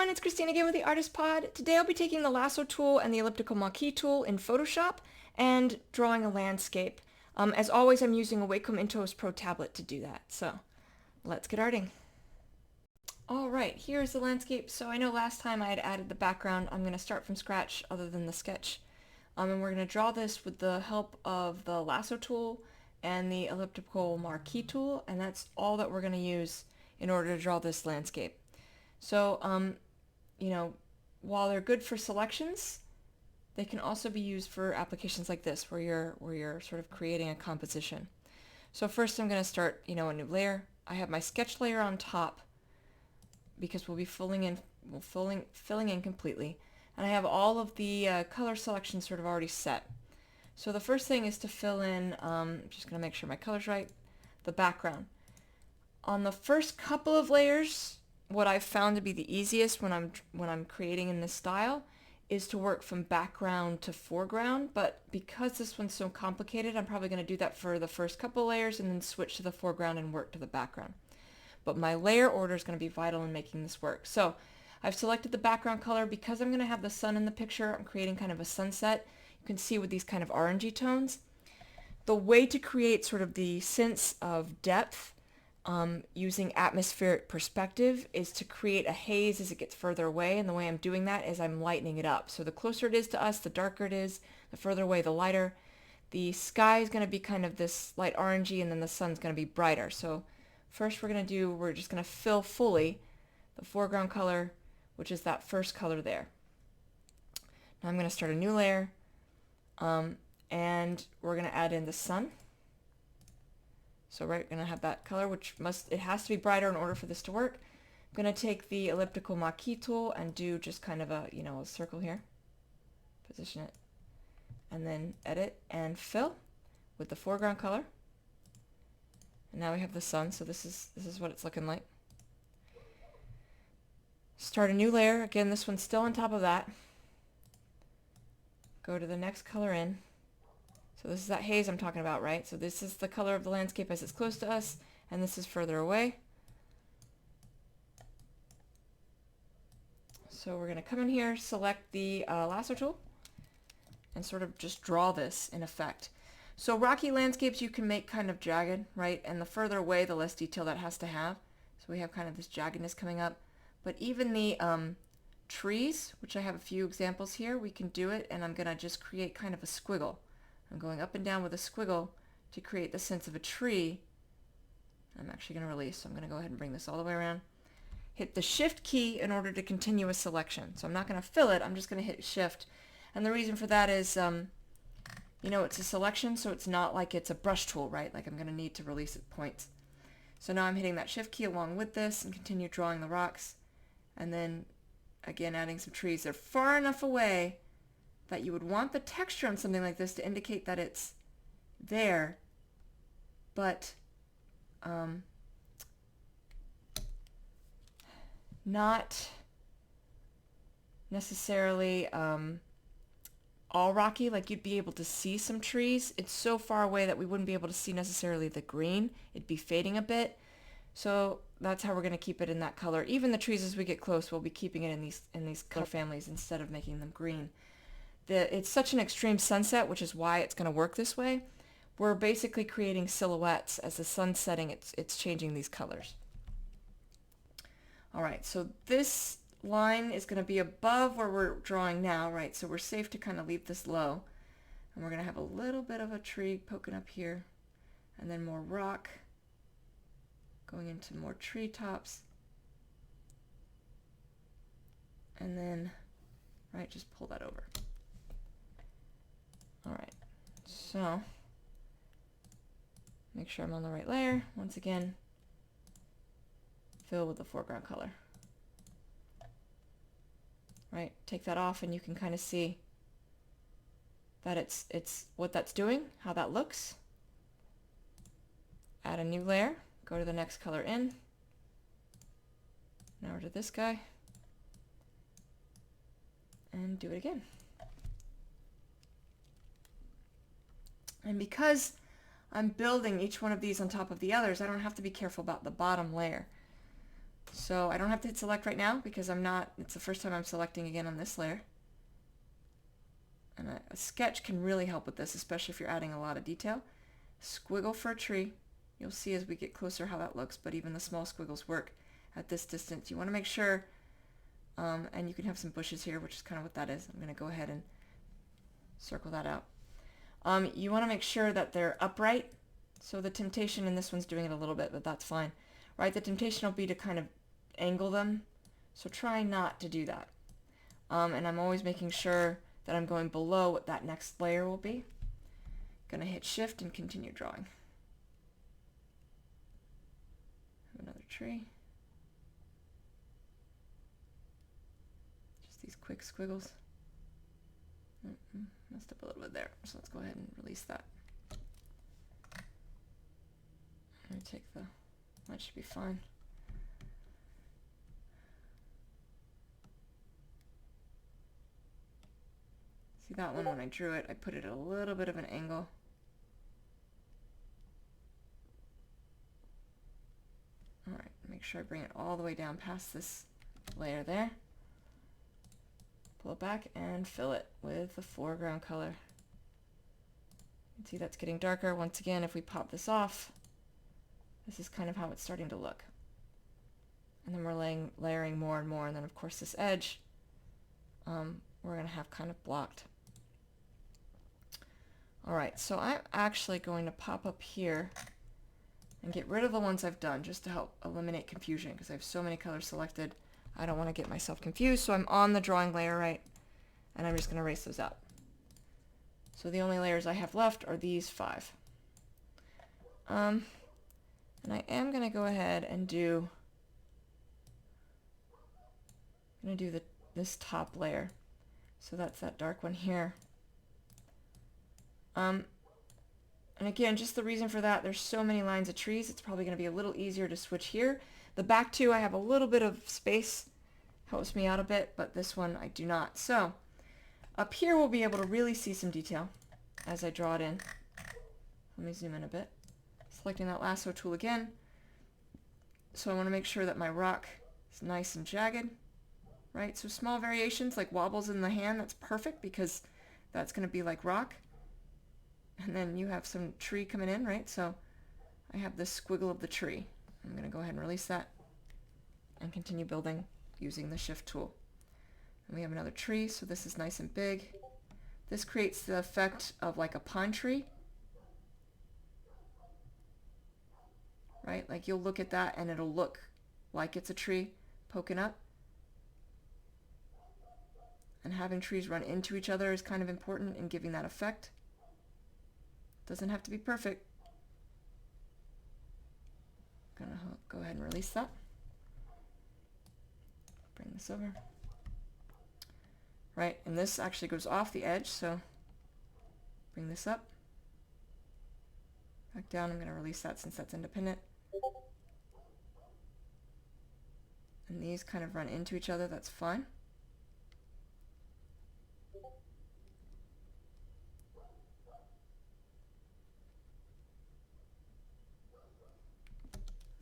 everyone, it's Christine again with the Artist Pod. Today I'll be taking the Lasso tool and the elliptical marquee tool in Photoshop and drawing a landscape. As always, I'm using a Wacom Intuos Pro tablet to do that, so let's get arting. Alright, here's the landscape. So I know last time I had added the background. I'm going to start from scratch other than the sketch. And we're going to draw this with the help of the Lasso tool and the elliptical marquee tool, and that's all that we're going to use in order to draw this landscape. So, while they're good for selections, they can also be used for applications like this, where you're sort of creating a composition. So first I'm going to start, a new layer. I have my sketch layer on top because we'll be filling in completely. And I have all of the color selections sort of already set. So the first thing is to fill in, just going to make sure my color's right, the background. On the first couple of layers, what I've found to be the easiest when I'm creating in this style is to work from background to foreground, but because this one's so complicated, I'm probably going to do that for the first couple layers and then switch to the foreground and work to the background. But my layer order is going to be vital in making this work. So I've selected the background color. Because I'm going to have the sun in the picture, I'm creating kind of a sunset. You can see with these kind of orangey tones. The way to create sort of the sense of depth using atmospheric perspective is to create a haze as it gets further away, and the way I'm doing that is I'm lightening it up. So the closer it is to us, the darker it is, the further away, the lighter. The sky is going to be kind of this light orangey, and then the sun's going to be brighter. So first we're just going to fill fully the foreground color, which is that first color there. Now I'm going to start a new layer, and we're going to add in the sun. So we're going to have that color, it has to be brighter in order for this to work. I'm going to take the elliptical marquee tool and do just kind of a circle here. Position it. And then edit and fill with the foreground color. And now we have the sun, so this is what it's looking like. Start a new layer. Again, this one's still on top of that. Go to the next color in. So this is that haze I'm talking about, right? So this is the color of the landscape as it's close to us, and this is further away. So we're going to come in here, select the lasso tool, and sort of just draw this in effect. So rocky landscapes you can make kind of jagged, right? And the further away, the less detail that has to have. So we have kind of this jaggedness coming up. But even the trees, which I have a few examples here, we can do it, and I'm going to just create kind of a squiggle. I'm going up and down with a squiggle to create the sense of a tree. I'm actually going to release, so I'm going to go ahead and bring this all the way around. Hit the Shift key in order to continue a selection. So I'm not going to fill it, I'm just going to hit Shift. And the reason for that is, it's a selection, so it's not like it's a brush tool, right? Like I'm going to need to release at points. So now I'm hitting that Shift key along with this and continue drawing the rocks. And then, again, adding some trees. They're far enough away that you would want the texture on something like this to indicate that it's there, but not necessarily all rocky. Like you'd be able to see some trees. It's so far away that we wouldn't be able to see necessarily the green. It'd be fading a bit. So that's how we're going to keep it in that color. Even the trees, as we get close, we'll be keeping it in these color families instead of making them green. It's such an extreme sunset, which is why it's going to work this way. We're basically creating silhouettes. As the sun's setting, it's changing these colors. All right, so this line is going to be above where we're drawing now, right? So we're safe to kind of leave this low. And we're going to have a little bit of a tree poking up here, and then more rock going into more treetops. And then, right, just pull that over. Alright, so make sure I'm on the right layer. Once again, fill with the foreground color. Right, take that off and you can kind of see that it's what that's doing, how that looks. Add a new layer, go to the next color in. Now we're to this guy. And do it again. And because I'm building each one of these on top of the others, I don't have to be careful about the bottom layer. So I don't have to hit select right now because it's the first time I'm selecting again on this layer. And a sketch can really help with this, especially if you're adding a lot of detail. Squiggle for a tree. You'll see as we get closer how that looks, but even the small squiggles work at this distance. You want to make sure, and you can have some bushes here, which is kind of what that is. I'm going to go ahead and circle that out. You want to make sure that they're upright. So the temptation, and this one's doing it a little bit, but that's fine. Right, the temptation will be to kind of angle them. So try not to do that. And I'm always making sure that I'm going below what that next layer will be. Gonna hit shift and continue drawing. Another tree. Just these quick squiggles. Messed up a little bit there, so let's go ahead and release that. Let me take that should be fine. See that one, when I drew it, I put it at a little bit of an angle. Alright, make sure I bring it all the way down past this layer there. Pull it back and fill it with the foreground color. You can see that's getting darker. Once again, if we pop this off, this is kind of how it's starting to look. And then we're layering more and more, and then of course this edge we're going to have kind of blocked. Alright, so I'm actually going to pop up here and get rid of the ones I've done just to help eliminate confusion, because I have so many colors selected. I don't want to get myself confused, so I'm on the drawing layer, right, and I'm just going to erase those out. So the only layers I have left are these 5. And I am going to go ahead and do this top layer. So that's that dark one here. And again, just the reason for that, there's so many lines of trees, it's probably going to be a little easier to switch here. The back two, I have a little bit of space, helps me out a bit, but this one I do not. So up here we'll be able to really see some detail as I draw it in. Let me zoom in a bit. Selecting that lasso tool again. So I want to make sure that my rock is nice and jagged, right? So small variations like wobbles in the hand, that's perfect because that's going to be like rock. And then you have some tree coming in, right? So I have this squiggle of the tree. I'm going to go ahead and release that and continue building using the shift tool. And we have another tree, so this is nice and big. This creates the effect of like a pine tree, right? Like you'll look at that and it'll look like it's a tree poking up. And having trees run into each other is kind of important in giving that effect. Doesn't have to be perfect. I'm gonna go ahead and release that. Bring this over. Right, and this actually goes off the edge, so bring this up. Back down, I'm going to release that since that's independent. And these kind of run into each other, that's fine.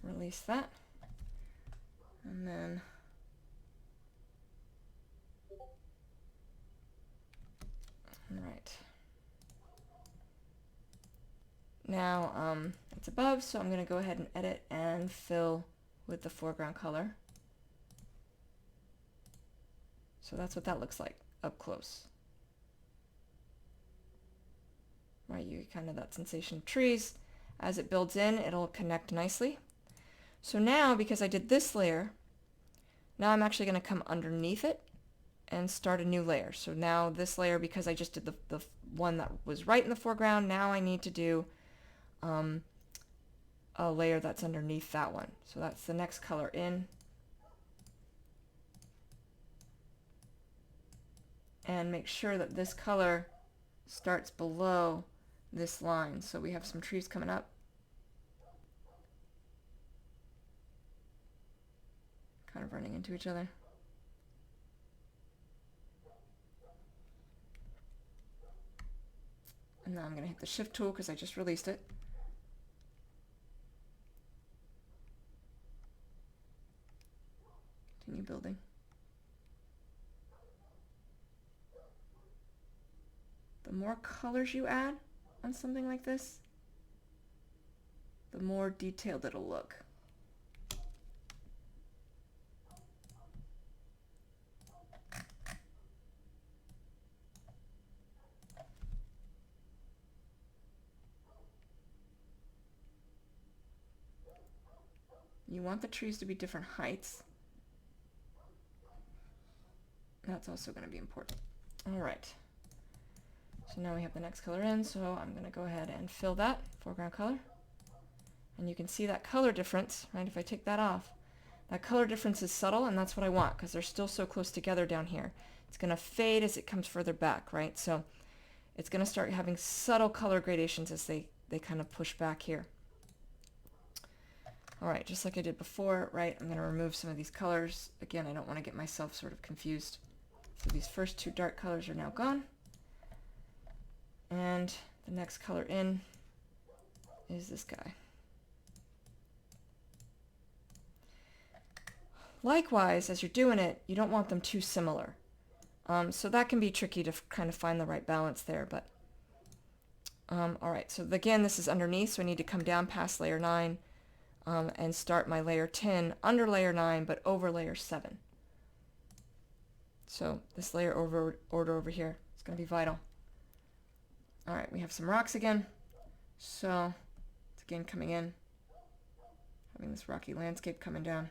Release that. And then right. Now it's above, so I'm going to go ahead and edit and fill with the foreground color. So that's what that looks like up close. Right, you get kind of that sensation of trees. As it builds in, it'll connect nicely. So now, because I did this layer, now I'm actually going to come underneath it and start a new layer. So now this layer, because I just did the one that was right in the foreground, now I need to do a layer that's underneath that one. So that's the next color in. And make sure that this color starts below this line. So we have some trees coming up. Kind of running into each other. And now I'm going to hit the shift tool because I just released it. building. The more colors you add on something like this, the more detailed it'll look. You want the trees to be different heights. That's also going to be important. All right. So now we have the next color in, so I'm going to go ahead and fill that foreground color. And you can see that color difference, right? If I take that off, that color difference is subtle, and that's what I want because they're still so close together down here. It's going to fade as it comes further back, right? So it's going to start having subtle color gradations as they kind of push back here. All right, just like I did before, right? I'm going to remove some of these colors. Again, I don't want to get myself sort of confused. So these first two dark colors are now gone. And the next color in is this guy. Likewise, as you're doing it, you don't want them too similar. So that can be tricky to kind of find the right balance there. But all right, so again, this is underneath, so I need to come down past layer 9 and start my layer 10 under layer 9, but over layer 7. So this layer order over here is going to be vital. All right, we have some rocks again. So it's again coming in, having this rocky landscape coming down.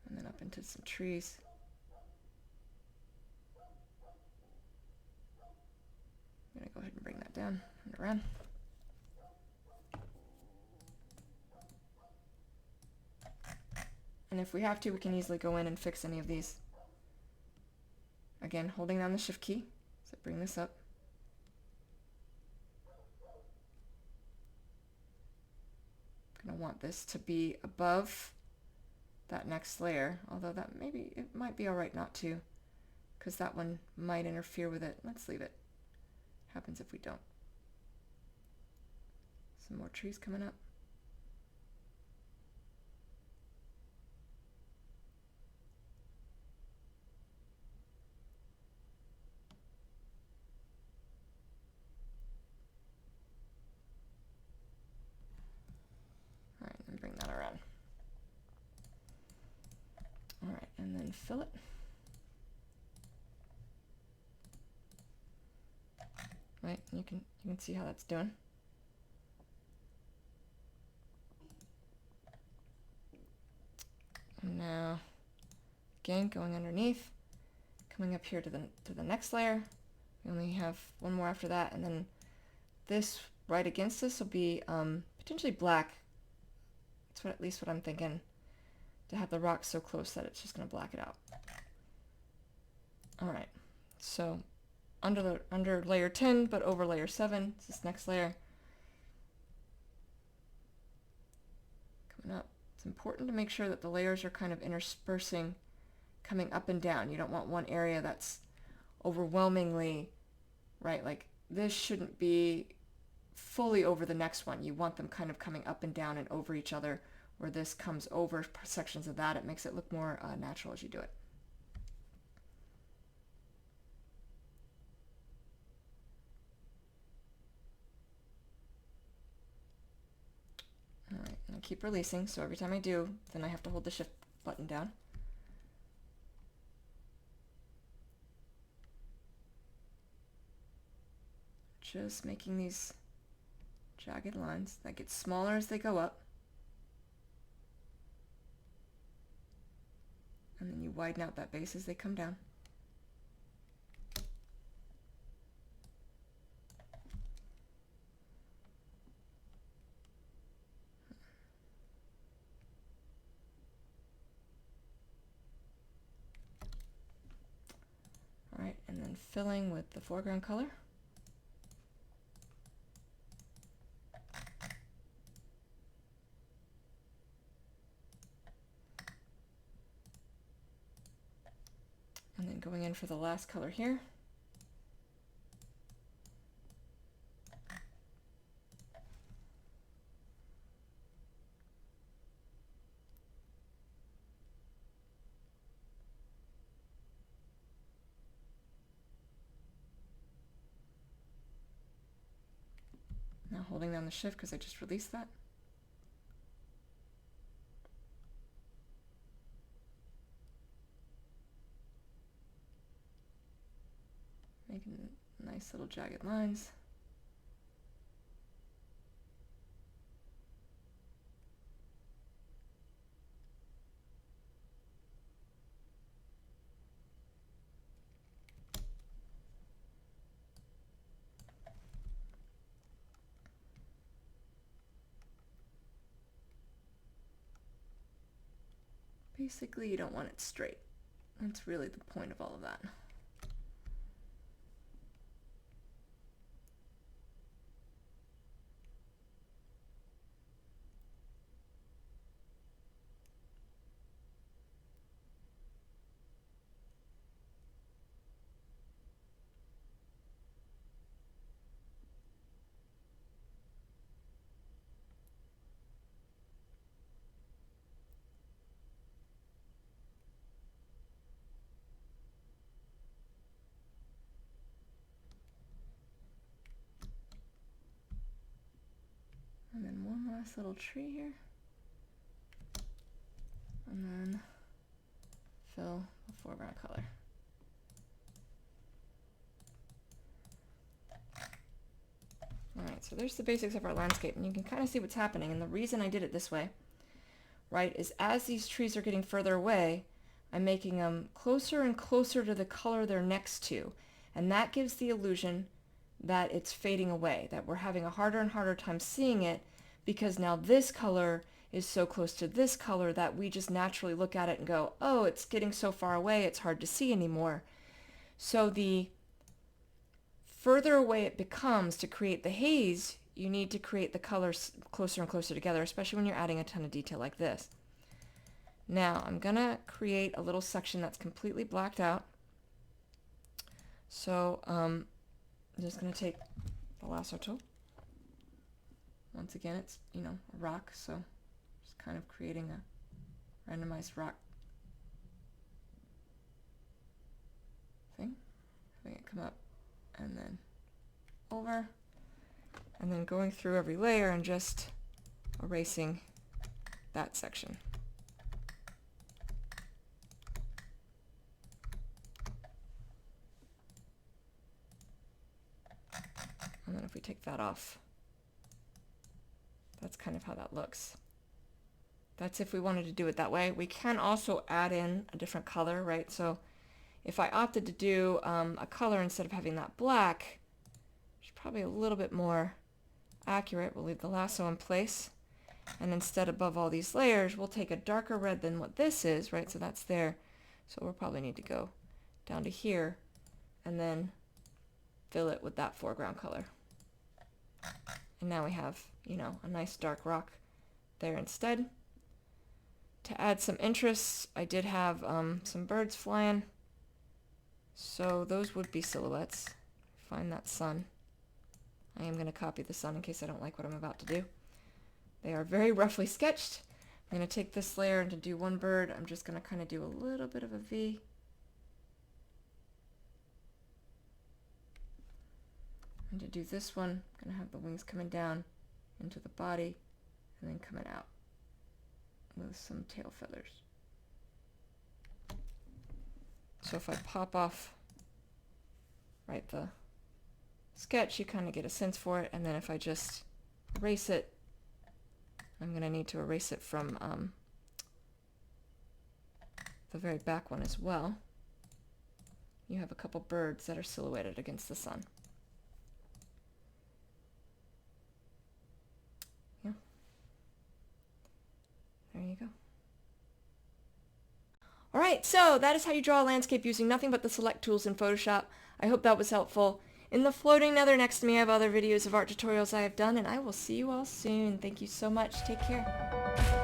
And then up into some trees. I'm going to go ahead and bring that down and around. And if we have to, we can easily go in and fix any of these. Again, holding down the shift key. So bring this up. I'm going to want this to be above that next layer, although that it might be all right not to, because that one might interfere with it. Let's leave it. Happens if we don't. Some more trees coming up. All right, and bring that around. All right, and then fill it. Right, you can see how that's doing. And now, again, going underneath, coming up here to the next layer. We only have one more after that, and then this right against this will be potentially black. That's at least what I'm thinking. To have the rocks so close that it's just going to black it out. All right, so under layer 10, but over layer 7. It's this next layer. Coming up. It's important to make sure that the layers are kind of interspersing, coming up and down. You don't want one area that's overwhelmingly, right, like this shouldn't be fully over the next one. You want them kind of coming up and down and over each other, where this comes over sections of that. It makes it look more natural as you do it. All right, and I keep releasing, so every time I do, then I have to hold the shift button down. Just making these jagged lines that get smaller as they go up. And then you widen out that base as they come down. All right, and then filling with the foreground color. And then going in for the last color here. holding down the shift because I just released that. Making nice little jagged lines. Basically, you don't want it straight. That's really the point of all of that. And then one last little tree here. And then fill the foreground color. Alright, so there's the basics of our landscape, and you can kind of see what's happening. And the reason I did it this way, right, is as these trees are getting further away, I'm making them closer and closer to the color they're next to. And that gives the illusion that it's fading away, that we're having a harder and harder time seeing it because now this color is so close to this color that we just naturally look at it and go, oh, it's getting so far away, it's hard to see anymore. So the further away it becomes to create the haze, you need to create the colors closer and closer together, especially when you're adding a ton of detail like this. Now, I'm going to create a little section that's completely blacked out. So, I'm just going to take the lasso tool. Once again, it's, a rock, so just kind of creating a randomized rock thing. Having it come up and then over, and then going through every layer and just erasing that section. And then if we take that off, that's kind of how that looks. That's if we wanted to do it that way. We can also add in a different color, right? So if I opted to do a color instead of having that black, which is probably a little bit more accurate, we'll leave the lasso in place. And instead, above all these layers, we'll take a darker red than what this is, right? So that's there. So we'll probably need to go down to here and then fill it with that foreground color. And now we have, a nice dark rock there instead. To add some interest, I did have some birds flying. So those would be silhouettes. Find that sun. I am going to copy the sun in case I don't like what I'm about to do. They are very roughly sketched. I'm going to take this layer and to do one bird, I'm just going to kind of do a little bit of a V. And to do this one, I'm going to have the wings coming down into the body and then coming out with some tail feathers. So if I pop off, right, the sketch, you kind of get a sense for it. And then if I just erase it, I'm going to need to erase it from the very back one as well. You have a couple birds that are silhouetted against the sun. Yeah. There you go. Alright, so that is how you draw a landscape using nothing but the select tools in Photoshop. I hope that was helpful. In the floating nether next to me I have other videos of art tutorials I have done, and I will see you all soon. Thank you so much. Take care.